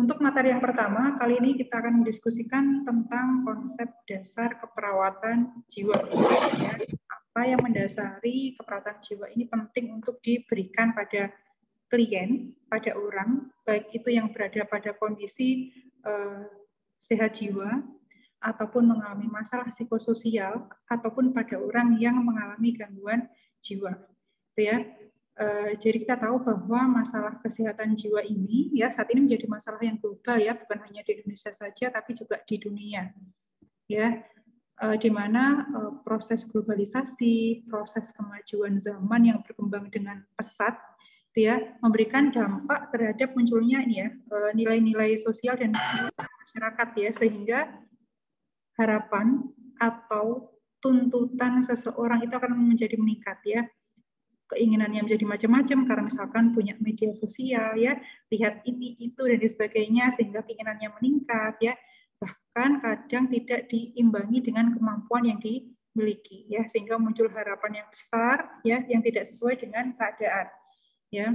Untuk materi yang pertama, kali ini kita akan mendiskusikan tentang konsep dasar keperawatan jiwa. Ya, apa yang mendasari keperawatan jiwa ini penting untuk diberikan pada klien, pada orang, baik itu yang berada pada kondisi sehat jiwa, ataupun mengalami masalah psikososial, ataupun pada orang yang mengalami gangguan jiwa. Ya. Jadi kita tahu bahwa masalah kesehatan jiwa ini ya saat ini menjadi masalah yang global ya, bukan hanya di Indonesia saja tapi juga di dunia. Ya, di mana proses globalisasi, proses kemajuan zaman yang berkembang dengan pesat ya, memberikan dampak terhadap munculnya ini ya, nilai-nilai sosial dan masyarakat ya, sehingga harapan atau tuntutan seseorang itu akan menjadi meningkat ya. Keinginannya menjadi macam-macam karena misalkan punya media sosial ya, lihat ini itu dan sebagainya sehingga keinginannya meningkat ya, bahkan kadang tidak diimbangi dengan kemampuan yang dimiliki ya, sehingga muncul harapan yang besar ya yang tidak sesuai dengan keadaan ya,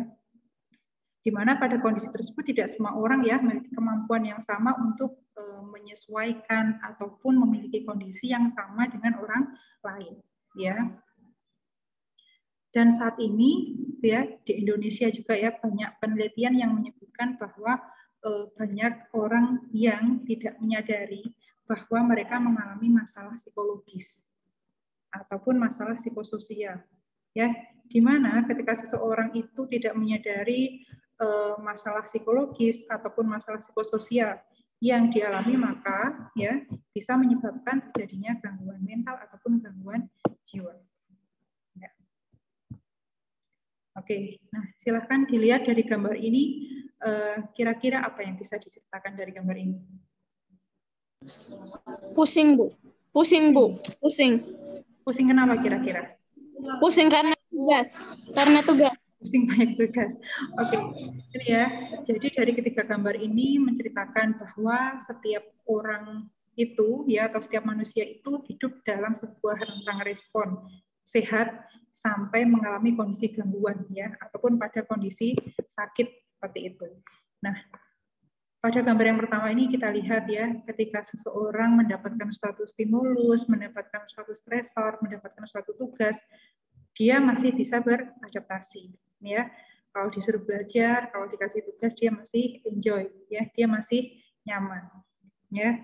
di mana pada kondisi tersebut tidak semua orang ya memiliki kemampuan yang sama untuk menyesuaikan ataupun memiliki kondisi yang sama dengan orang lain ya. Dan saat ini ya di Indonesia juga ya banyak penelitian yang menyebutkan bahwa banyak orang yang tidak menyadari bahwa mereka mengalami masalah psikologis ataupun masalah psikososial ya, di mana ketika seseorang itu tidak menyadari masalah psikologis ataupun masalah psikososial yang dialami, maka ya bisa menyebabkan terjadinya gangguan mental ataupun gangguan jiwa. Oke, nah silahkan dilihat dari gambar ini, kira-kira apa yang bisa diceritakan dari gambar ini? Pusing, Bu. Pusing, Bu. Pusing. Pusing kenapa kira-kira? Pusing karena tugas. Karena tugas. Pusing banyak tugas. Oke, ini ya. Jadi dari ketiga gambar ini menceritakan bahwa setiap orang itu ya atau setiap manusia itu hidup dalam sebuah rentang respon sehat sampai mengalami kondisi gangguan ya ataupun pada kondisi sakit seperti itu. Nah, pada gambar yang pertama ini kita lihat ya, ketika seseorang mendapatkan suatu stimulus, mendapatkan suatu stresor, mendapatkan suatu tugas, dia masih bisa beradaptasi ya. Kalau disuruh belajar, kalau dikasih tugas dia masih enjoy ya, dia masih nyaman ya.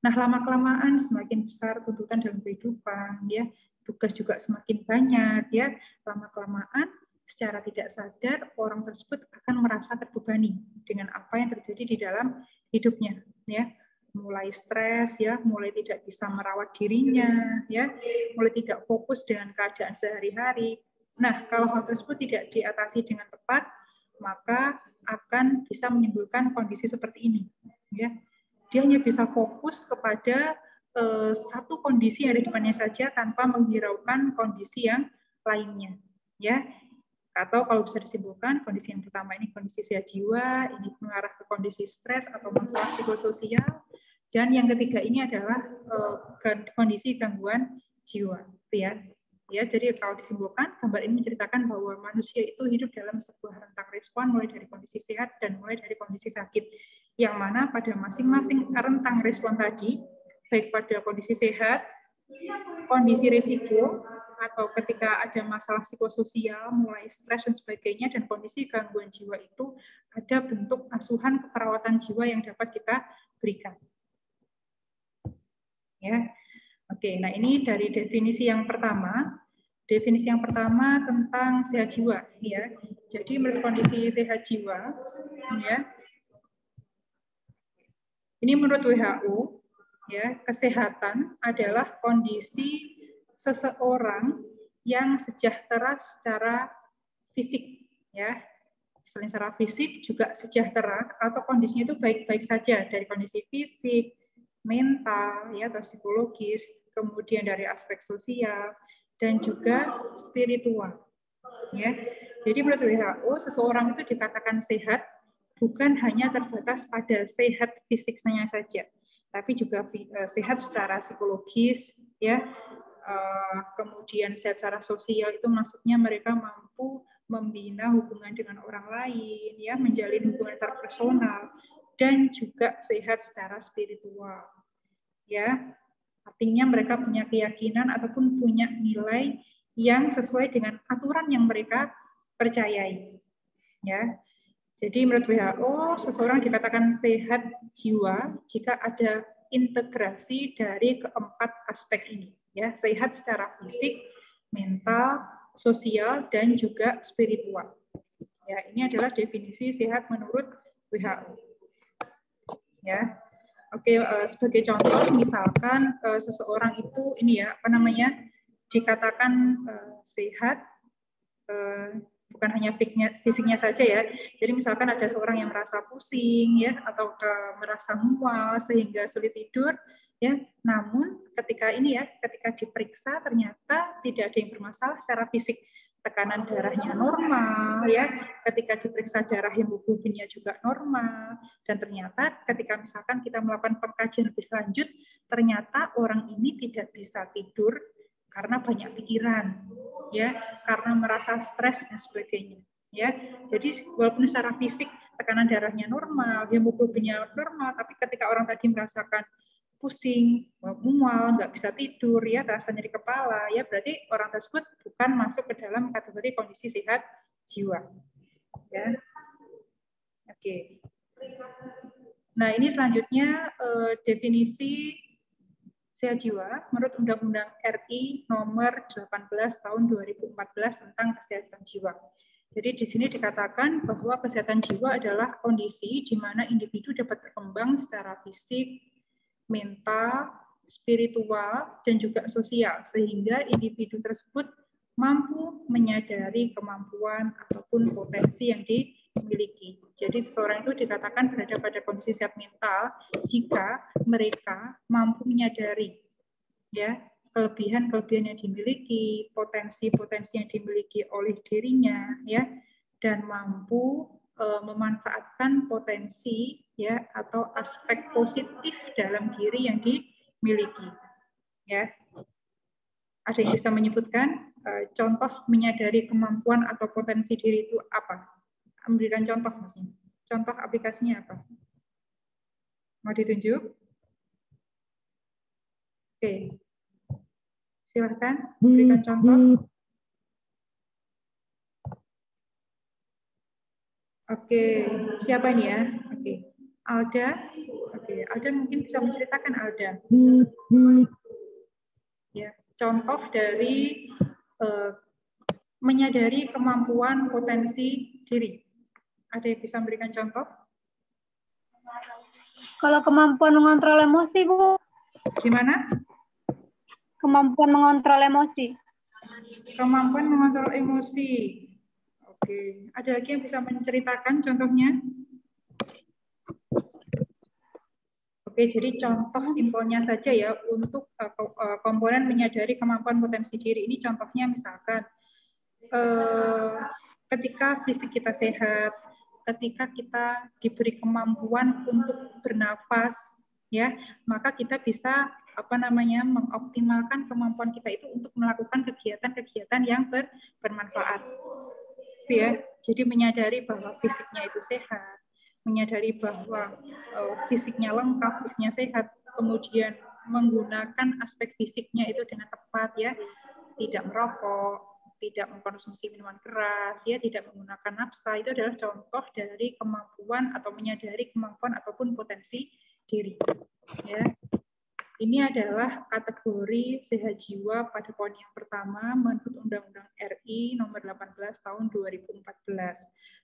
Nah, lama-kelamaan semakin besar tuntutan dalam kehidupan ya, tugas juga semakin banyak ya, lama-kelamaan secara tidak sadar orang tersebut akan merasa terbebani dengan apa yang terjadi di dalam hidupnya ya, mulai stres ya, mulai tidak bisa merawat dirinya ya, mulai tidak fokus dengan keadaan sehari-hari. Nah, kalau hal tersebut tidak diatasi dengan tepat, maka akan bisa menimbulkan kondisi seperti ini ya. Dia hanya bisa fokus kepada satu kondisi yang ada di depannya saja tanpa menghiraukan kondisi yang lainnya ya. Atau kalau bisa disimpulkan, kondisi yang pertama ini kondisi sehat jiwa, ini mengarah ke kondisi stres atau masalah psikososial, dan yang ketiga ini adalah kondisi gangguan jiwa, ya. Ya, jadi kalau disimpulkan, gambar ini menceritakan bahwa manusia itu hidup dalam sebuah rentang respon mulai dari kondisi sehat dan mulai dari kondisi sakit, yang mana pada masing-masing rentang respon tadi, baik pada kondisi sehat, kondisi risiko, atau ketika ada masalah psikososial, mulai stres dan sebagainya, dan kondisi gangguan jiwa itu ada bentuk asuhan keperawatan jiwa yang dapat kita berikan. Ya, oke. Nah ini dari definisi yang pertama. Definisi yang pertama tentang sehat jiwa, ya. Jadi menurut kondisi sehat jiwa, ya. Ini menurut WHO, ya, kesehatan adalah kondisi seseorang yang sejahtera secara fisik, ya. Selain secara fisik juga sejahtera atau kondisinya itu baik-baik saja dari kondisi fisik, mental, ya, atau psikologis, kemudian dari aspek sosial dan juga spiritual, ya. Jadi menurut WHO seseorang itu dikatakan sehat bukan hanya terbatas pada sehat fisiknya saja, tapi juga sehat secara psikologis, ya. Kemudian sehat secara sosial itu maksudnya mereka mampu membina hubungan dengan orang lain, ya, menjalin hubungan interpersonal, dan juga sehat secara spiritual. Ya, artinya mereka punya keyakinan ataupun punya nilai yang sesuai dengan aturan yang mereka percayai. Ya, jadi menurut WHO, seseorang dikatakan sehat jiwa jika ada integrasi dari keempat aspek ini. Ya, sehat secara fisik, mental, sosial, dan juga spiritual. Ya, ini adalah definisi sehat menurut WHO. Ya, oke. Sebagai contoh, misalkan seseorang itu dikatakan sehat. Bukan hanya fisiknya saja ya. Jadi misalkan ada seorang yang merasa pusing ya atau merasa mual sehingga sulit tidur ya. Namun ketika diperiksa ternyata tidak ada yang bermasalah secara fisik. Tekanan darahnya normal ya. Ketika diperiksa darah hemoglobinnya juga normal dan ternyata ketika misalkan kita melakukan pengkajian lebih lanjut ternyata orang ini tidak bisa tidur karena banyak pikiran, ya, karena merasa stres dan sebagainya, ya. Jadi walaupun secara fisik tekanan darahnya normal, hemoglobinnya normal, tapi ketika orang tadi merasakan pusing, mual, nggak bisa tidur, ya, rasanya di kepala, ya, berarti orang tersebut bukan masuk ke dalam kategori kondisi sehat jiwa, ya. Oke. Nah, ini selanjutnya definisi sehat jiwa menurut Undang-Undang RI nomor 18 tahun 2014 tentang kesehatan jiwa. Jadi di sini dikatakan bahwa kesehatan jiwa adalah kondisi di mana individu dapat berkembang secara fisik, mental, spiritual, dan juga sosial sehingga individu tersebut mampu menyadari kemampuan ataupun potensi yang dimiliki. Jadi seseorang itu dikatakan berada pada kondisi sehat mental jika mereka mampu menyadari ya kelebihan-kelebihan yang dimiliki, potensi-potensi yang dimiliki oleh dirinya ya dan mampu memanfaatkan potensi ya atau aspek positif dalam diri yang dimiliki. Ya. Ada yang bisa menyebutkan contoh menyadari kemampuan atau potensi diri itu apa? Memberikan contoh maksudnya. Contoh aplikasinya apa? Mau ditunjuk? Oke. Silakan berikan contoh. Oke, siapa ini ya? Oke. Alda. Oke, Alda mungkin bisa menceritakan Alda. Ya, contoh dari menyadari kemampuan potensi diri. Ada yang bisa memberikan contoh? Kalau kemampuan mengontrol emosi, Bu. Gimana? Kemampuan mengontrol emosi. Kemampuan mengontrol emosi. Oke, ada lagi yang bisa menceritakan contohnya? Oke, jadi contoh simpelnya saja ya untuk komponen menyadari kemampuan potensi diri ini contohnya misalkan ketika fisik kita sehat, ketika kita diberi kemampuan untuk bernafas, ya, maka kita bisa mengoptimalkan kemampuan kita itu untuk melakukan kegiatan-kegiatan yang bermanfaat. Ya, jadi menyadari bahwa fisiknya itu sehat, menyadari bahwa fisiknya lengkap, fisiknya sehat, kemudian menggunakan aspek fisiknya itu dengan tepat ya, tidak merokok, tidak mengkonsumsi minuman keras, ya, tidak menggunakan nafsa, itu adalah contoh dari kemampuan atau menyadari kemampuan ataupun potensi diri. Ya. Ini adalah kategori sehat jiwa pada poin yang pertama menurut Undang-Undang RI nomor 18 tahun 2014.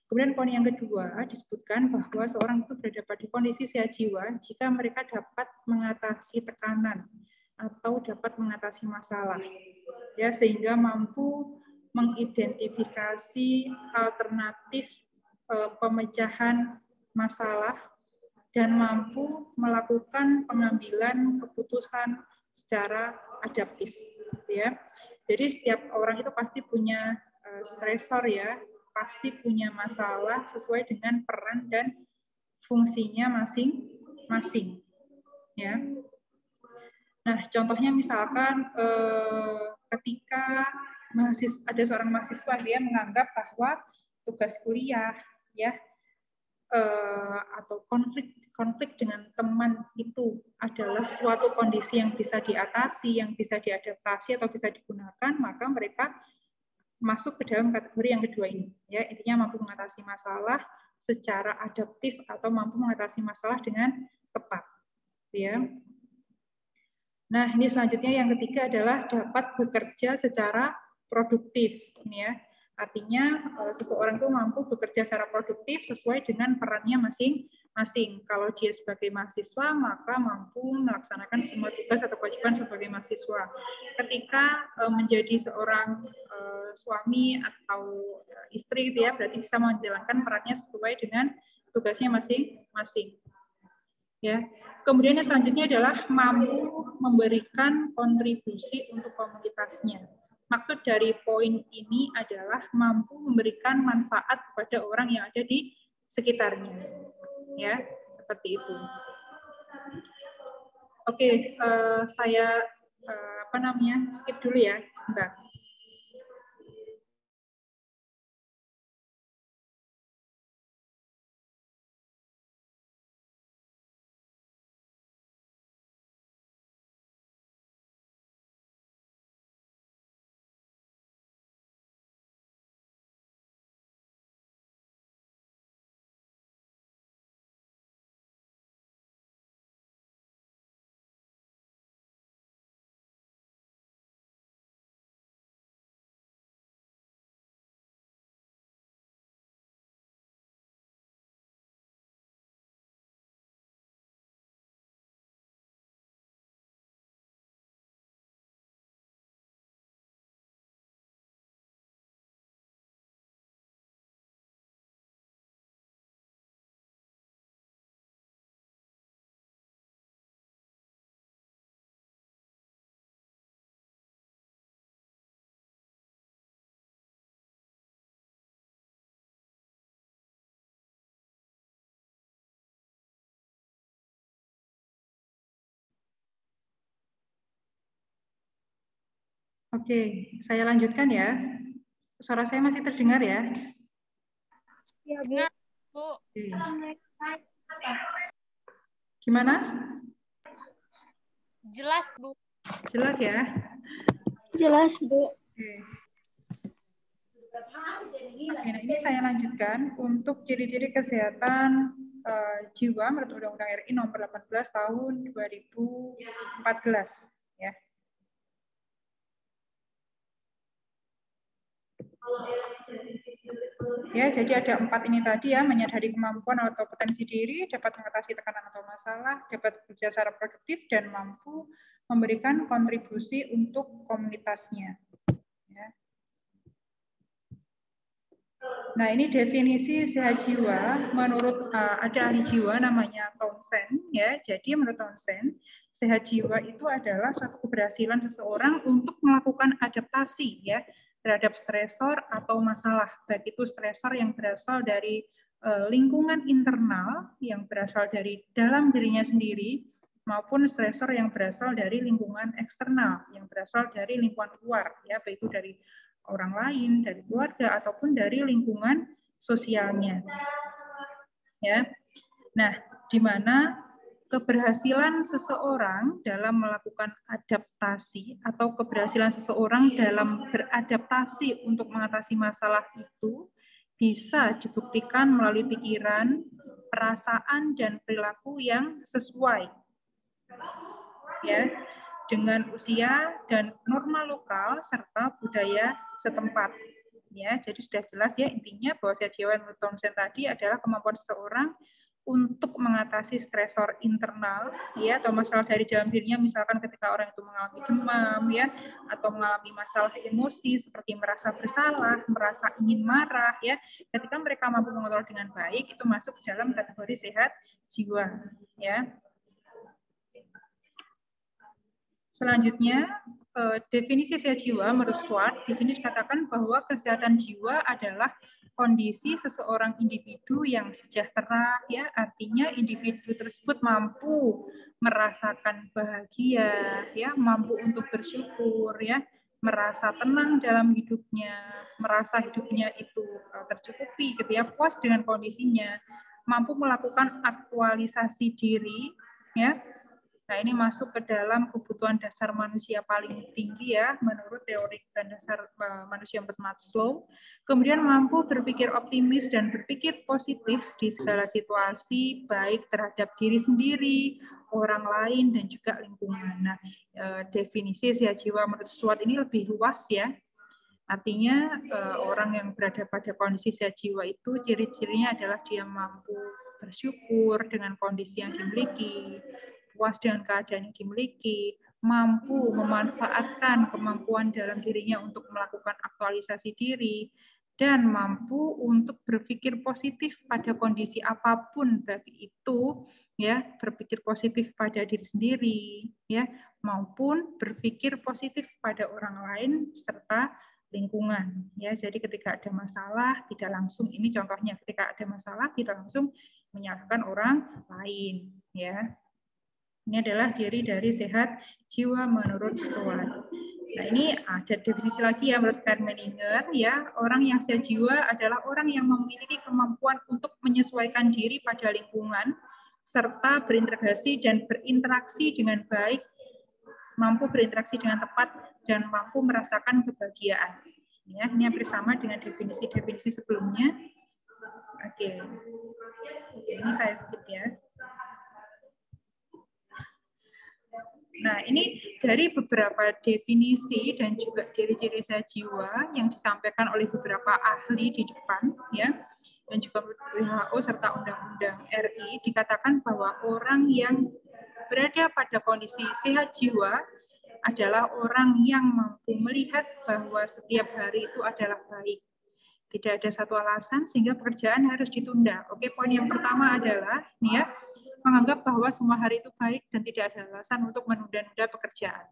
Kemudian poin yang kedua disebutkan bahwa seorang itu berada pada kondisi sehat jiwa jika mereka dapat mengatasi tekanan atau dapat mengatasi masalah, ya, sehingga mampu mengidentifikasi alternatif pemecahan masalah dan mampu melakukan pengambilan keputusan secara adaptif, ya. Jadi setiap orang itu pasti punya stresor ya, pasti punya masalah sesuai dengan peran dan fungsinya masing-masing, ya. Nah, contohnya misalkan ketika ada seorang mahasiswa dia menganggap bahwa tugas kuliah ya atau konflik dengan teman itu adalah suatu kondisi yang bisa diatasi, yang bisa diadaptasi atau bisa digunakan, maka mereka masuk ke dalam kategori yang kedua ini. Ya, intinya mampu mengatasi masalah secara adaptif atau mampu mengatasi masalah dengan tepat. Ya. Nah, ini selanjutnya yang ketiga adalah dapat bekerja secara produktif. Ini ya. Artinya seseorang itu mampu bekerja secara produktif sesuai dengan perannya masing-masing. Kalau dia sebagai mahasiswa, maka mampu melaksanakan semua tugas atau kewajiban sebagai mahasiswa. Ketika menjadi seorang suami atau istri, gitu ya, berarti bisa menjalankan perannya sesuai dengan tugasnya masing-masing. Ya. Kemudian yang selanjutnya adalah mampu memberikan kontribusi untuk komunitasnya. Maksud dari poin ini adalah mampu memberikan manfaat kepada orang yang ada di sekitarnya. Ya, seperti itu. Oke, saya skip dulu ya, sebentar. Oke, saya lanjutkan ya. Suara saya masih terdengar ya? Ya, Bu. Oke. Gimana? Jelas, Bu. Jelas ya? Jelas, Bu. Oke. Oke, nah ini saya lanjutkan untuk ciri-ciri kesehatan jiwa menurut Undang-Undang RI nomor 18 tahun 2014 ya. Ya, jadi ada 4 ini tadi ya, menyadari kemampuan atau potensi diri, dapat mengatasi tekanan atau masalah, dapat bekerja secara produktif, dan mampu memberikan kontribusi untuk komunitasnya. Ya. Nah, ini definisi sehat jiwa menurut ada ahli jiwa namanya Townsend ya. Jadi menurut Townsend, sehat jiwa itu adalah suatu keberhasilan seseorang untuk melakukan adaptasi ya terhadap stresor atau masalah, baik itu stresor yang berasal dari lingkungan internal yang berasal dari dalam dirinya sendiri maupun stresor yang berasal dari lingkungan eksternal yang berasal dari lingkungan luar ya, baik itu dari orang lain, dari keluarga ataupun dari lingkungan sosialnya. Ya. Nah, di mana keberhasilan seseorang dalam melakukan adaptasi atau keberhasilan seseorang dalam beradaptasi untuk mengatasi masalah itu bisa dibuktikan melalui pikiran, perasaan, dan perilaku yang sesuai. Ya, dengan usia dan norma lokal serta budaya setempat. Ya, jadi sudah jelas ya intinya bahwa sehat jiwa menurut Townsend tadi adalah kemampuan seseorang untuk mengatasi stresor internal ya atau masalah dari dalam dirinya, misalkan ketika orang itu mengalami demam ya atau mengalami masalah emosi seperti merasa bersalah, merasa ingin marah ya, ketika mereka mampu mengontrol dengan baik itu masuk dalam kategori sehat jiwa ya. Selanjutnya, definisi sehat jiwa menurut Schwartz, di sini dikatakan bahwa kesehatan jiwa adalah kondisi seseorang individu yang sejahtera, ya artinya individu tersebut mampu merasakan bahagia, ya mampu untuk bersyukur, ya merasa tenang dalam hidupnya, merasa hidupnya itu tercukupi, gitu ya, puas dengan kondisinya, mampu melakukan aktualisasi diri, ya. Nah, ini masuk ke dalam kebutuhan dasar manusia paling tinggi ya, menurut teori kebutuhan dasar manusia menurut Maslow. Kemudian mampu berpikir optimis dan berpikir positif di segala situasi, baik terhadap diri sendiri, orang lain, dan juga lingkungan. Nah, definisi sehat jiwa menurut Stuart ini lebih luas ya. Artinya orang yang berada pada kondisi sehat jiwa itu ciri-cirinya adalah dia mampu bersyukur dengan kondisi yang dimiliki, puas dengan keadaan yang dimiliki, mampu memanfaatkan kemampuan dalam dirinya untuk melakukan aktualisasi diri, dan mampu untuk berpikir positif pada kondisi apapun, baik itu ya berpikir positif pada diri sendiri, ya maupun berpikir positif pada orang lain serta lingkungan. Ya, jadi ketika ada masalah tidak langsung, ini contohnya ketika ada masalah tidak langsung menyalahkan orang lain. Ya. Ini adalah ciri dari sehat jiwa menurut Stuart. Nah, ini ada definisi lagi ya menurut Menninger ya, orang yang sehat jiwa adalah orang yang memiliki kemampuan untuk menyesuaikan diri pada lingkungan serta berinteraksi dan berinteraksi dengan baik, mampu berinteraksi dengan tepat dan mampu merasakan kebahagiaan. Ya, ini hampir sama dengan definisi-definisi sebelumnya. Oke, ini saya skip ya. Nah, ini dari beberapa definisi dan juga ciri-ciri sehat jiwa yang disampaikan oleh beberapa ahli di depan, ya, dan juga WHO serta Undang-Undang RI dikatakan bahwa orang yang berada pada kondisi sehat jiwa adalah orang yang mampu melihat bahwa setiap hari itu adalah baik. Tidak ada satu alasan sehingga pekerjaan harus ditunda. Oke, poin yang pertama adalah, nih ya, menganggap bahwa semua hari itu baik dan tidak ada alasan untuk menunda-nunda pekerjaan.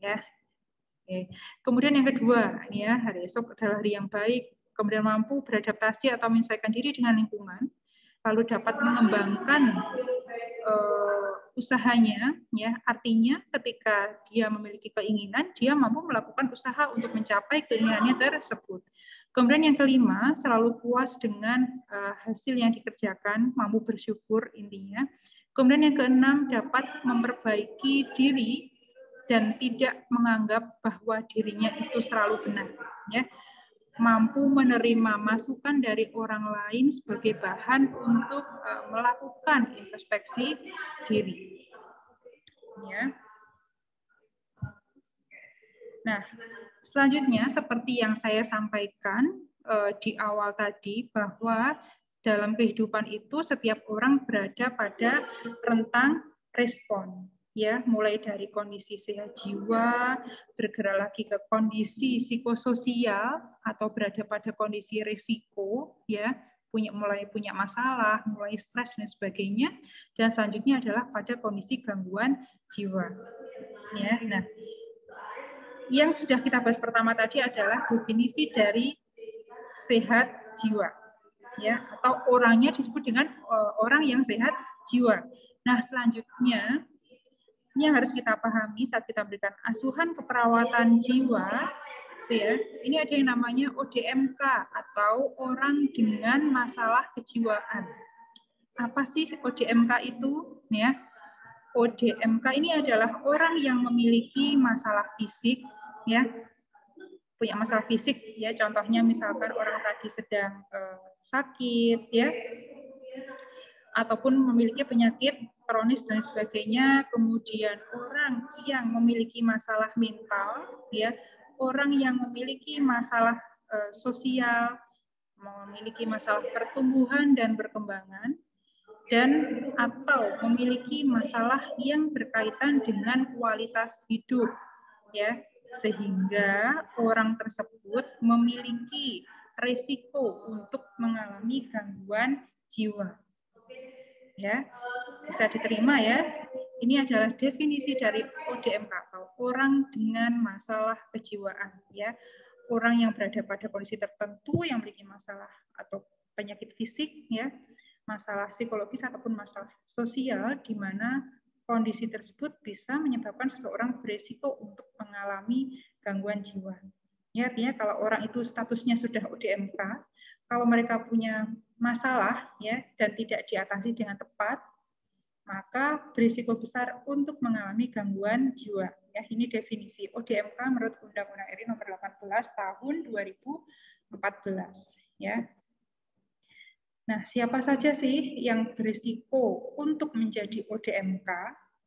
Ya. Oke. Kemudian yang kedua, ya, hari esok adalah hari yang baik, kemudian mampu beradaptasi atau menyesuaikan diri dengan lingkungan, lalu dapat mengembangkan usahanya, ya, artinya ketika dia memiliki keinginan, dia mampu melakukan usaha untuk mencapai keinginannya tersebut. Kemudian yang kelima, selalu puas dengan hasil yang dikerjakan, mampu bersyukur intinya. Kemudian yang keenam, dapat memperbaiki diri dan tidak menganggap bahwa dirinya itu selalu benar. Ya. Mampu menerima masukan dari orang lain sebagai bahan untuk melakukan introspeksi diri. Ya. Nah, selanjutnya seperti yang saya sampaikan di awal tadi bahwa dalam kehidupan itu setiap orang berada pada rentang respon. Ya, mulai dari kondisi sehat jiwa, bergerak lagi ke kondisi psikososial atau berada pada kondisi risiko, ya, mulai punya masalah, mulai stres dan sebagainya, dan selanjutnya adalah pada kondisi gangguan jiwa. Ya, nah, yang sudah kita bahas pertama tadi adalah definisi dari sehat jiwa, ya, atau orangnya disebut dengan orang yang sehat jiwa. Nah, selanjutnya ini yang harus kita pahami saat kita berikan asuhan keperawatan jiwa, ya, ini ada yang namanya ODMK atau orang dengan masalah kejiwaan. Apa sih ODMK itu? Ya, ODMK ini adalah orang yang memiliki masalah fisik, ya, punya masalah fisik, ya, contohnya misalkan orang tadi sedang sakit, ya, ataupun memiliki penyakit kronis dan sebagainya, kemudian orang yang memiliki masalah mental, ya, orang yang memiliki masalah sosial, memiliki masalah pertumbuhan dan perkembangan, dan atau memiliki masalah yang berkaitan dengan kualitas hidup, ya, sehingga orang tersebut memiliki risiko untuk mengalami gangguan jiwa. Ya, bisa diterima ya. Ini adalah definisi dari ODMK atau orang dengan masalah kejiwaan, ya. Orang yang berada pada kondisi tertentu yang memiliki masalah atau penyakit fisik, ya, masalah psikologis ataupun masalah sosial di mana kondisi tersebut bisa menyebabkan seseorang beresiko untuk mengalami gangguan jiwa. Ya, artinya kalau orang itu statusnya sudah ODMK, kalau mereka punya masalah ya dan tidak diatasi dengan tepat, maka berisiko besar untuk mengalami gangguan jiwa. Ya, ini definisi ODMK menurut Undang-Undang RI Nomor 18 Tahun 2014. Ya. Nah, siapa saja sih yang berisiko untuk menjadi ODMK?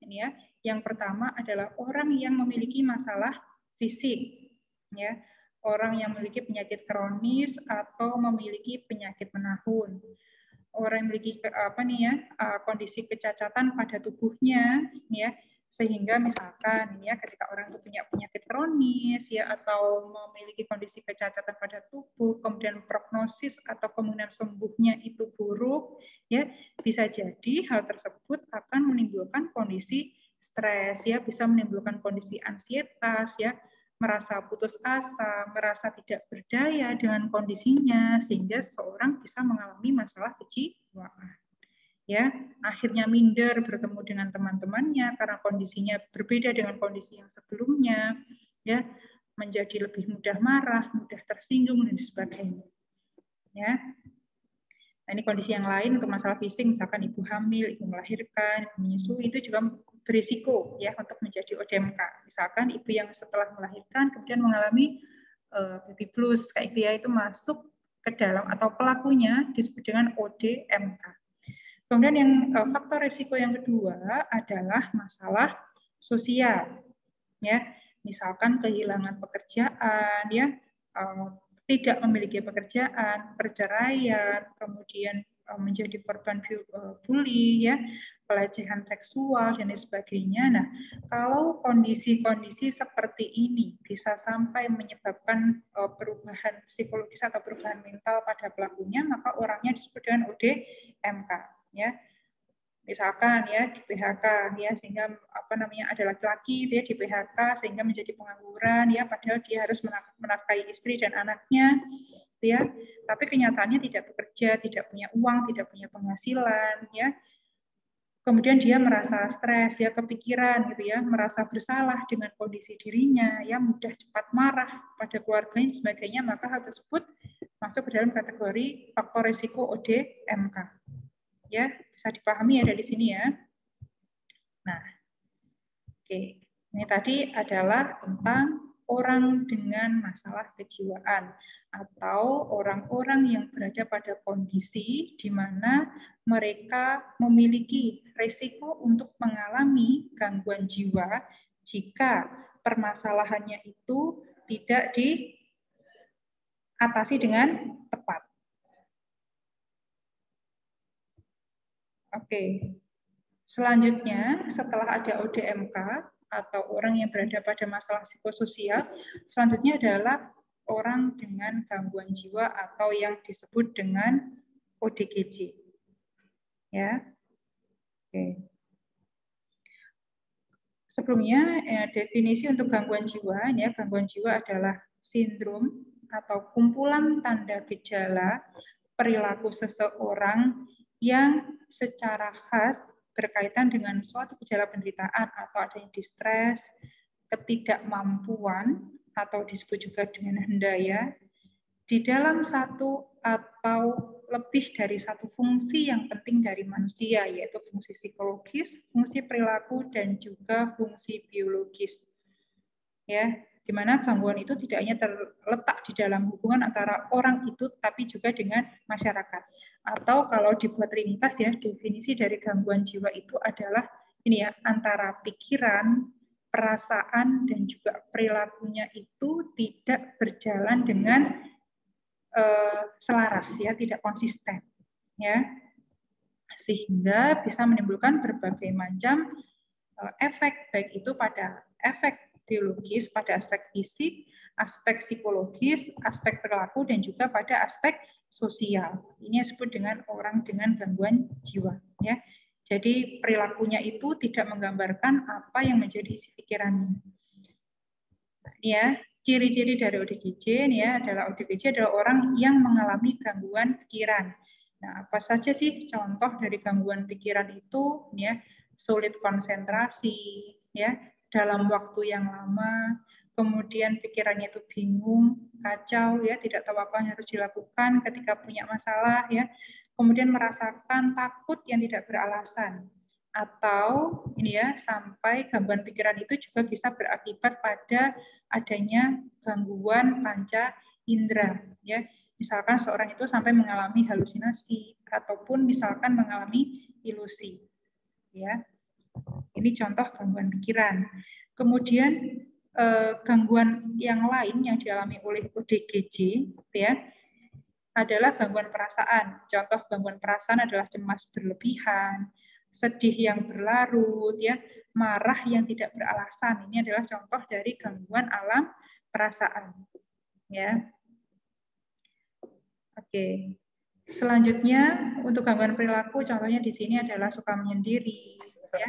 Ini ya, yang pertama adalah orang yang memiliki masalah fisik, ya, orang yang memiliki penyakit kronis atau memiliki penyakit menahun, orang yang memiliki kondisi kecacatan pada tubuhnya, ya, sehingga misalkan ya ketika orang itu punya penyakit kronis ya atau memiliki kondisi kecacatan pada tubuh, kemudian prognosis atau kemungkinan sembuhnya itu buruk, ya bisa jadi hal tersebut akan menimbulkan kondisi stres, ya bisa menimbulkan kondisi ansietas, ya merasa putus asa, merasa tidak berdaya dengan kondisinya, sehingga seorang bisa mengalami masalah kejiwaan. Ya, akhirnya minder bertemu dengan teman-temannya karena kondisinya berbeda dengan kondisi yang sebelumnya, ya, menjadi lebih mudah marah, mudah tersinggung dan sebagainya. Ya. Nah, ini kondisi yang lain untuk masalah fisik, misalkan ibu hamil, ibu melahirkan, ibu menyusui, itu juga berisiko ya untuk menjadi ODMK. Misalkan ibu yang setelah melahirkan kemudian mengalami baby blues kayak gitu ya, itu masuk ke dalam atau pelakunya disebut dengan ODMK. Kemudian yang faktor risiko yang kedua adalah masalah sosial, ya, misalkan kehilangan pekerjaan, ya, tidak memiliki pekerjaan, perceraian, kemudian menjadi korban bully, ya, pelecehan seksual dan sebagainya. Nah, kalau kondisi-kondisi seperti ini bisa sampai menyebabkan perubahan psikologis atau perubahan mental pada pelakunya, maka orangnya disebut dengan ODMK. Ya, misalkan ya di PHK ya sehingga ada laki-laki dia di PHK sehingga menjadi pengangguran ya padahal dia harus menafkahi istri dan anaknya ya tapi kenyataannya tidak bekerja, tidak punya uang, tidak punya penghasilan ya. Kemudian dia merasa stres ya, kepikiran gitu ya, merasa bersalah dengan kondisi dirinya ya, mudah cepat marah pada keluarganya dan sebagainya, maka hal tersebut masuk ke dalam kategori faktor risiko ODMK. Ya, bisa dipahami ya dari sini ya. Nah, oke. Ini tadi adalah tentang orang dengan masalah kejiwaan atau orang-orang yang berada pada kondisi di mana mereka memiliki risiko untuk mengalami gangguan jiwa jika permasalahannya itu tidak diatasi dengan tepat. Oke. Selanjutnya, setelah ada ODMK atau orang yang berada pada masalah psikososial, selanjutnya adalah orang dengan gangguan jiwa atau yang disebut dengan ODGJ. Ya. Oke. Sebelumnya, definisi untuk gangguan jiwa, ya, gangguan jiwa adalah sindrom atau kumpulan tanda gejala perilaku seseorang yang secara khas berkaitan dengan suatu gejala penderitaan atau adanya distres, ketidakmampuan atau disebut juga dengan hendaya di dalam satu atau lebih dari satu fungsi yang penting dari manusia, yaitu fungsi psikologis, fungsi perilaku, dan juga fungsi biologis. Ya, di mana gangguan itu tidak hanya terletak di dalam hubungan antara orang itu, tapi juga dengan masyarakat. Atau kalau dibuat ringkas ya, definisi dari gangguan jiwa itu adalah ini ya, antara pikiran, perasaan, dan juga perilakunya itu tidak berjalan dengan selaras ya, tidak konsisten ya, sehingga bisa menimbulkan berbagai macam efek, baik itu pada efek biologis, pada aspek fisik, aspek psikologis, aspek perilaku, dan juga pada aspek sosial. Ini disebut dengan orang dengan gangguan jiwa ya. Jadi perilakunya itu tidak menggambarkan apa yang menjadi isi pikirannya. Ya, ciri-ciri dari ODGJ ini ya adalah ODGJ adalah orang yang mengalami gangguan pikiran. Nah, apa saja sih contoh dari gangguan pikiran itu? Ya, sulit konsentrasi, ya, dalam waktu yang lama, kemudian pikirannya itu bingung, kacau, ya, tidak tahu apa yang harus dilakukan ketika punya masalah, ya, kemudian merasakan takut yang tidak beralasan, atau ini ya sampai gangguan pikiran itu juga bisa berakibat pada adanya gangguan panca indera, ya, misalkan seorang itu sampai mengalami halusinasi ataupun misalkan mengalami ilusi, ya. Ini contoh gangguan pikiran. Kemudian gangguan yang lain yang dialami oleh ODGJ, ya, adalah gangguan perasaan. Contoh gangguan perasaan adalah cemas berlebihan, sedih yang berlarut, ya, marah yang tidak beralasan. Ini adalah contoh dari gangguan alam perasaan, ya. Oke. Selanjutnya untuk gangguan perilaku, contohnya di sini adalah suka menyendiri, ya,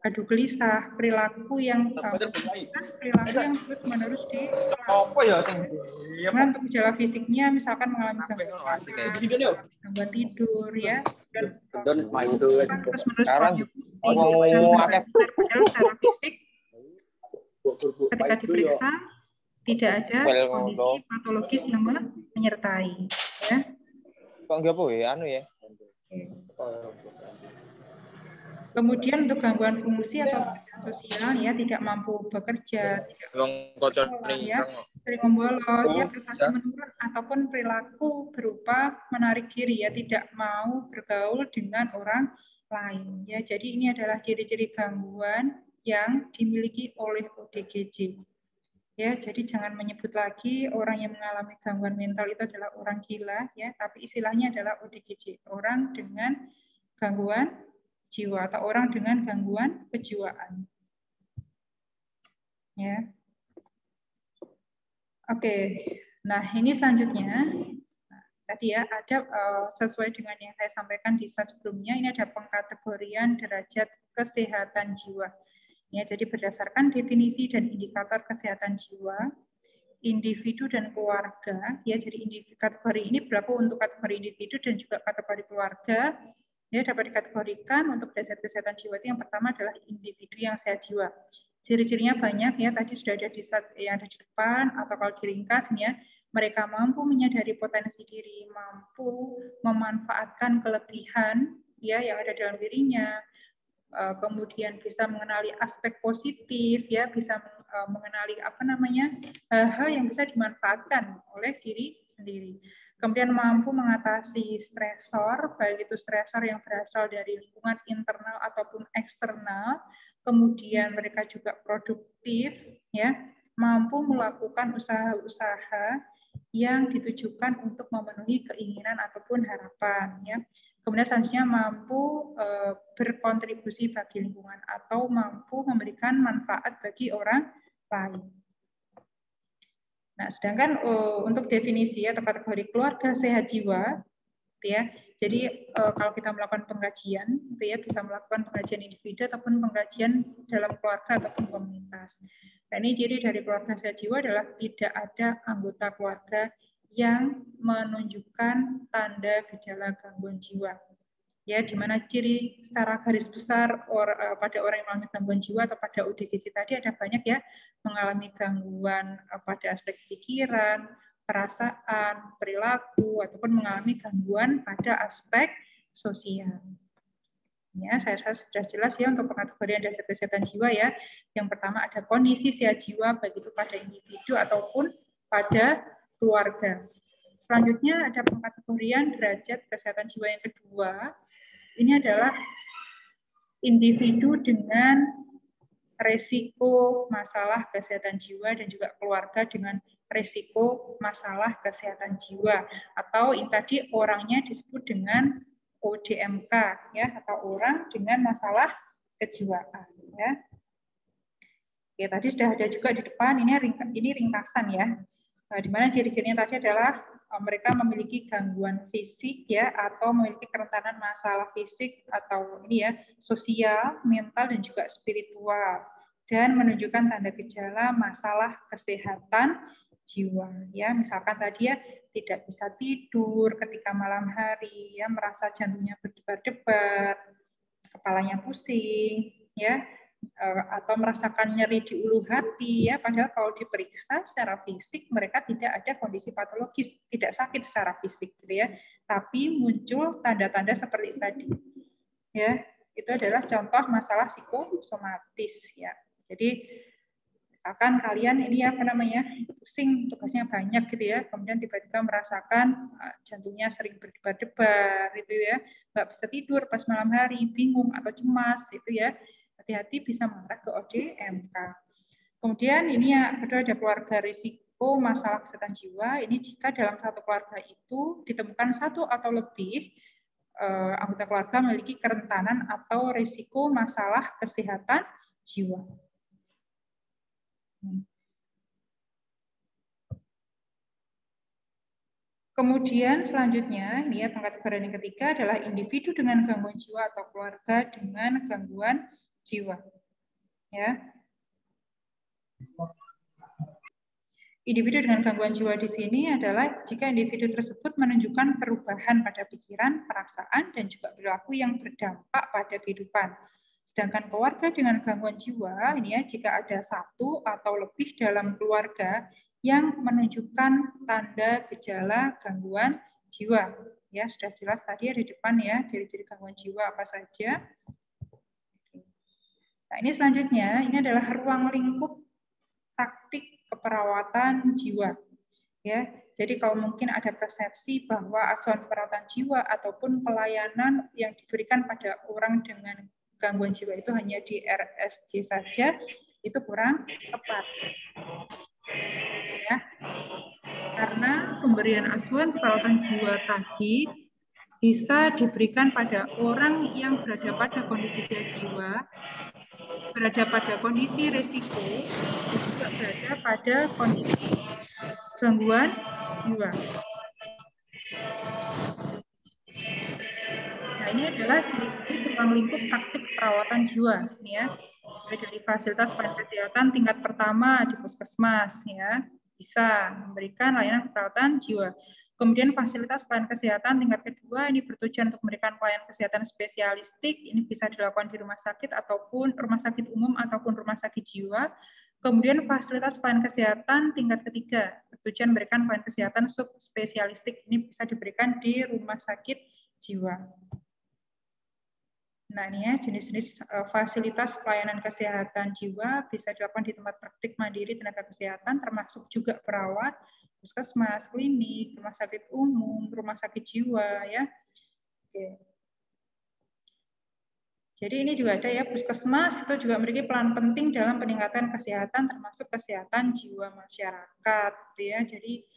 adu gelisah, perilaku yang terus-menerus kemudian untuk gejala fisiknya, misalkan mengalami gangguan tidur, ya, dan terus-menerus secara fisik, ketika diperiksa tidak ada kondisi patologis yang menyertai, ya. Kok nggak boleh anu ya? Kemudian untuk gangguan fungsi atau sosial, ya, tidak mampu bekerja, ya, sering membolos, ya, prestasi menurun ataupun perilaku berupa menarik diri, ya, tidak mau bergaul dengan orang lain, ya. Jadi ini adalah ciri-ciri gangguan yang dimiliki oleh ODGJ. Ya, jadi jangan menyebut lagi orang yang mengalami gangguan mental itu adalah orang gila, ya, tapi istilahnya adalah ODGJ, orang dengan gangguan jiwa atau orang dengan gangguan kejiwaan. Ya. Oke. Nah, ini selanjutnya. Nah, tadi ya ada sesuai dengan yang saya sampaikan di slide sebelumnya, ini ada pengkategorian derajat kesehatan jiwa. Ya, jadi berdasarkan definisi dan indikator kesehatan jiwa, individu dan keluarga, ya, jadi kategori ini berlaku untuk kategori individu dan juga kategori keluarga, ya, dapat dikategorikan untuk derajat kesehatan jiwa itu yang pertama adalah individu yang sehat jiwa. Ciri-cirinya banyak, ya, tadi sudah ada di slide yang ada di depan, atau kalau diringkas, ya, mereka mampu menyadari potensi diri, mampu memanfaatkan kelebihan, ya, yang ada dalam dirinya, kemudian bisa mengenali aspek positif, ya, bisa mengenali hal-hal yang bisa dimanfaatkan oleh diri sendiri. Kemudian mampu mengatasi stresor, baik itu stresor yang berasal dari lingkungan internal ataupun eksternal. Kemudian mereka juga produktif, ya, mampu melakukan usaha-usaha yang ditujukan untuk memenuhi keinginan ataupun harapan, ya. Kemudian selanjutnya mampu berkontribusi bagi lingkungan atau mampu memberikan manfaat bagi orang lain. Nah, sedangkan untuk definisi atau kategori keluarga sehat jiwa, ya, jadi kalau kita melakukan pengkajian, ya, bisa melakukan pengkajian individu ataupun pengkajian dalam keluarga ataupun komunitas. Nah, ini ciri dari keluarga sehat jiwa adalah tidak ada anggota keluarga yang menunjukkan tanda gejala gangguan jiwa. Ya, di mana ciri secara garis besar pada orang yang mengalami gangguan jiwa atau pada ODGJ tadi ada banyak, ya, mengalami gangguan pada aspek pikiran, perasaan, perilaku, ataupun mengalami gangguan pada aspek sosial. Ya, saya rasa sudah jelas, ya, untuk pengkategorian derajat kesehatan jiwa, ya. Yang pertama ada kondisi sehat jiwa, baik itu pada individu ataupun pada keluarga. Selanjutnya ada pengkategorian derajat kesehatan jiwa yang kedua. Ini adalah individu dengan resiko masalah kesehatan jiwa dan juga keluarga dengan resiko masalah kesehatan jiwa, atau yang tadi orangnya disebut dengan ODMK, ya, atau orang dengan masalah kejiwaan, ya. Oke, tadi sudah ada juga di depan, ini ringkasan, ya. Nah, di mana ciri-cirinya tadi adalah mereka memiliki gangguan fisik, ya, atau memiliki kerentanan masalah fisik atau ini, ya, sosial, mental dan juga spiritual, dan menunjukkan tanda gejala masalah kesehatan jiwa, ya, misalkan tadi, ya, tidak bisa tidur ketika malam hari, ya, merasa jantungnya berdebar-debar, kepalanya pusing, ya, atau merasakan nyeri di ulu hati, ya, padahal kalau diperiksa secara fisik mereka tidak ada kondisi patologis, tidak sakit secara fisik, gitu ya, tapi muncul tanda-tanda seperti tadi, ya, itu adalah contoh masalah psikosomatis, ya. Jadi misalkan kalian ini apa namanya pusing, tugasnya banyak gitu ya, kemudian tiba-tiba merasakan jantungnya sering berdebar-debar, gitu ya, nggak bisa tidur pas malam hari, bingung atau cemas, itu ya, hati-hati bisa mengarah ke ODMK. Kemudian ini ya, kedua ada keluarga risiko masalah kesehatan jiwa. Ini jika dalam satu keluarga itu ditemukan satu atau lebih anggota keluarga memiliki kerentanan atau risiko masalah kesehatan jiwa. Kemudian selanjutnya, ini ya, pengkategorian yang ketiga adalah individu dengan gangguan jiwa atau keluarga dengan gangguan jiwa. Ya. Individu dengan gangguan jiwa di sini adalah jika individu tersebut menunjukkan perubahan pada pikiran, perasaan, dan juga perilaku yang berdampak pada kehidupan. Sedangkan keluarga dengan gangguan jiwa, ini ya, jika ada satu atau lebih dalam keluarga yang menunjukkan tanda gejala gangguan jiwa. Ya, sudah jelas tadi di depan ya, ciri-ciri gangguan jiwa apa saja. Nah, ini selanjutnya, ini adalah ruang lingkup praktik keperawatan jiwa. Ya, jadi kalau mungkin ada persepsi bahwa asuhan perawatan jiwa ataupun pelayanan yang diberikan pada orang dengan gangguan jiwa itu hanya di RSJ saja, itu kurang tepat. Ya. Karena pemberian asuhan perawatan jiwa tadi bisa diberikan pada orang yang berada pada kondisi jiwa, berada pada kondisi risiko, dan juga berada pada kondisi gangguan jiwa. Nah, ini adalah jenis-jenis ruang lingkup praktik perawatan jiwa, ya. Dari fasilitas pelayanan kesehatan tingkat pertama di puskesmas, ya, bisa memberikan layanan perawatan jiwa. Kemudian fasilitas pelayanan kesehatan tingkat kedua ini bertujuan untuk memberikan pelayanan kesehatan spesialistik, ini bisa dilakukan di rumah sakit ataupun rumah sakit umum ataupun rumah sakit jiwa. Kemudian fasilitas pelayanan kesehatan tingkat ketiga bertujuan memberikan pelayanan kesehatan subspesialistik, ini bisa diberikan di rumah sakit jiwa. Nah, ini ya, jenis-jenis fasilitas pelayanan kesehatan jiwa bisa dilakukan di tempat praktik mandiri tenaga kesehatan, termasuk juga perawat, puskesmas, klinik, rumah sakit umum, rumah sakit jiwa, ya. Oke. Jadi ini juga ada ya, puskesmas itu juga memiliki peran penting dalam peningkatan kesehatan, termasuk kesehatan jiwa masyarakat, ya. Jadi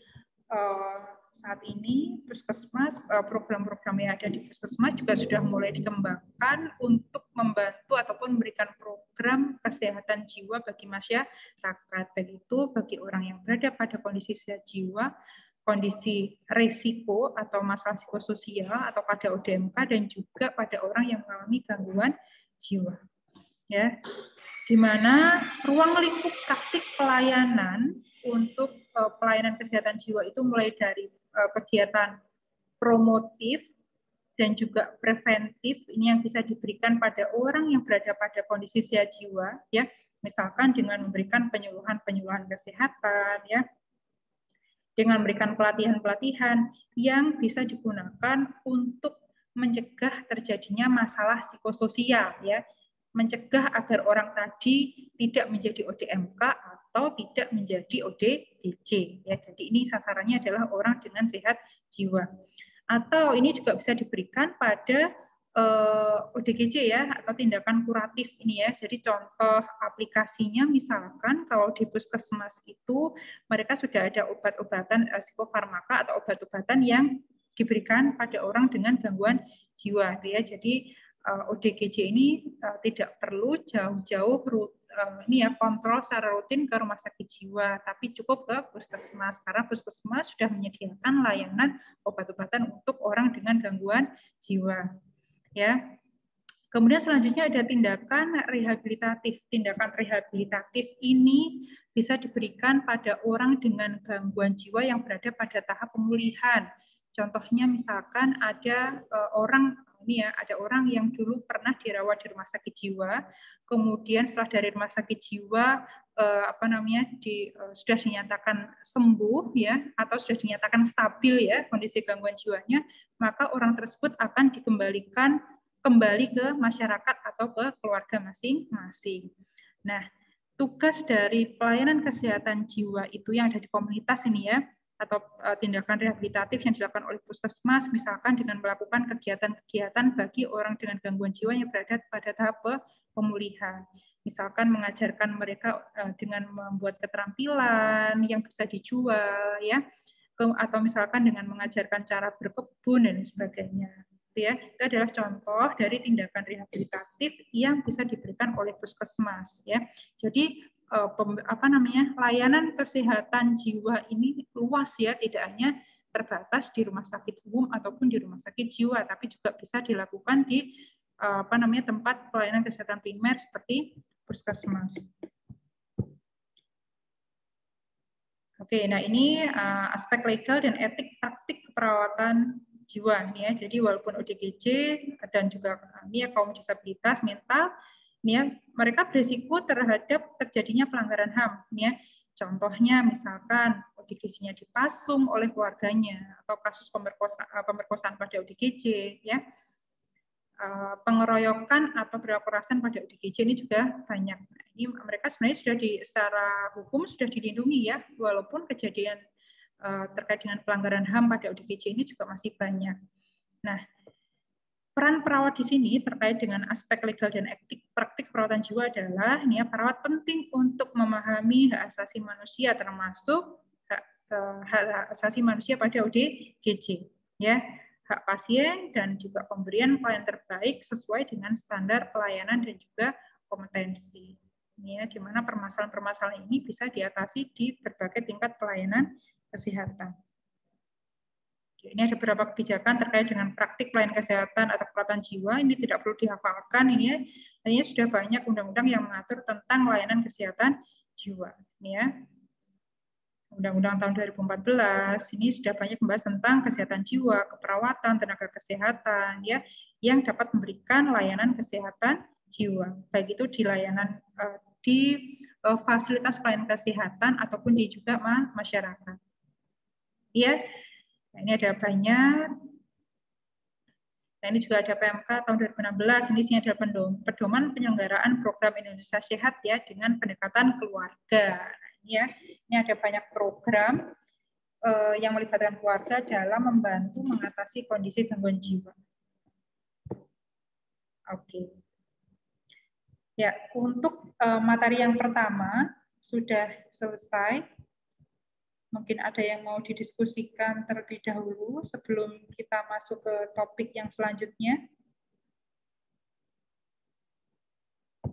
saat ini puskesmas, program-program yang ada di puskesmas juga sudah mulai dikembangkan untuk membantu ataupun memberikan program kesehatan jiwa bagi masyarakat, baik itu bagi orang yang berada pada kondisi jiwa, kondisi risiko atau masalah psikososial atau pada ODMK, dan juga pada orang yang mengalami gangguan jiwa. Ya, di mana ruang lingkup praktik pelayanan untuk pelayanan kesehatan jiwa itu mulai dari kegiatan promotif dan juga preventif, ini yang bisa diberikan pada orang yang berada pada kondisi jiwa, ya, misalkan dengan memberikan penyuluhan kesehatan, ya, dengan memberikan pelatihan-pelatihan yang bisa digunakan untuk mencegah terjadinya masalah psikososial, ya, mencegah agar orang tadi tidak menjadi ODMK atau tidak menjadi ODGJ. Ya, jadi ini sasarannya adalah orang dengan sehat jiwa. Atau ini juga bisa diberikan pada ODGJ ya, atau tindakan kuratif ini ya. Jadi contoh aplikasinya misalkan kalau di puskesmas itu mereka sudah ada obat-obatan psikofarmaka atau obat-obatan yang diberikan pada orang dengan gangguan jiwa, ya. Jadi ODGJ ini tidak perlu jauh-jauh ini ya kontrol secara rutin ke rumah sakit jiwa, tapi cukup ke puskesmas karena puskesmas sudah menyediakan layanan obat-obatan untuk orang dengan gangguan jiwa. Ya. Kemudian selanjutnya ada tindakan rehabilitatif. Tindakan rehabilitatif ini bisa diberikan pada orang dengan gangguan jiwa yang berada pada tahap pemulihan. Contohnya misalkan ada orang ini ya, ada orang yang dulu pernah dirawat di rumah sakit jiwa, kemudian setelah dari rumah sakit jiwa sudah dinyatakan sembuh ya, atau sudah dinyatakan stabil ya kondisi gangguan jiwanya, maka orang tersebut akan dikembalikan kembali ke masyarakat atau ke keluarga masing-masing. Nah, tugas dari pelayanan kesehatan jiwa itu yang ada di komunitas ini ya, atau tindakan rehabilitatif yang dilakukan oleh puskesmas, misalkan dengan melakukan kegiatan-kegiatan bagi orang dengan gangguan jiwa yang berada pada tahap pemulihan. Misalkan mengajarkan mereka dengan membuat keterampilan yang bisa dijual, ya, atau misalkan dengan mengajarkan cara berkebun dan sebagainya. Ya, itu adalah contoh dari tindakan rehabilitatif yang bisa diberikan oleh puskesmas. Ya, jadi layanan kesehatan jiwa ini luas ya, tidak hanya terbatas di rumah sakit umum ataupun di rumah sakit jiwa, tapi juga bisa dilakukan di tempat pelayanan kesehatan primer seperti puskesmas. Oke, nah ini aspek legal dan etik praktik keperawatan jiwa ya. Jadi walaupun ODGJ dan juga ini ya, kaum disabilitas mental ya, mereka berisiko terhadap terjadinya pelanggaran HAM ya. Contohnya misalkan ODGJ-nya dipasung oleh keluarganya atau kasus pemerkosaan pada ODGJ ya. Pengeroyokan atau berkekerasan pada ODGJ ini juga banyak. Nah, ini mereka sebenarnya sudah secara hukum sudah dilindungi ya, walaupun kejadian terkait dengan pelanggaran HAM pada ODGJ ini juga masih banyak. Nah, peran perawat di sini terkait dengan aspek legal dan etik praktik perawatan jiwa adalah ini ya, perawat penting untuk memahami hak asasi manusia termasuk hak asasi manusia pada ODGJ ya, hak pasien dan juga pemberian pelayanan terbaik sesuai dengan standar pelayanan dan juga kompetensi. Ya, di mana permasalahan-permasalahan ini bisa diatasi di berbagai tingkat pelayanan kesehatan. Ini ada beberapa kebijakan terkait dengan praktik pelayanan kesehatan atau perawatan jiwa. Ini tidak perlu dihafalkan. Ini sudah banyak undang-undang yang mengatur tentang layanan kesehatan jiwa. Ini ya. Undang-undang tahun 2014 ini sudah banyak membahas tentang kesehatan jiwa, keperawatan, tenaga kesehatan ya, yang dapat memberikan layanan kesehatan jiwa, baik itu di layanan di fasilitas pelayanan kesehatan ataupun di juga masyarakat. Ya, nah, ini ada banyak. Nah, ini juga ada PMK tahun 2016. Ini isinya adalah pedoman penyelenggaraan program Indonesia Sehat ya dengan pendekatan keluarga. Ya, ini ada banyak program yang melibatkan keluarga dalam membantu mengatasi kondisi gangguan jiwa. Oke. Ya, untuk materi yang pertama sudah selesai. Mungkin ada yang mau didiskusikan terlebih dahulu sebelum kita masuk ke topik yang selanjutnya.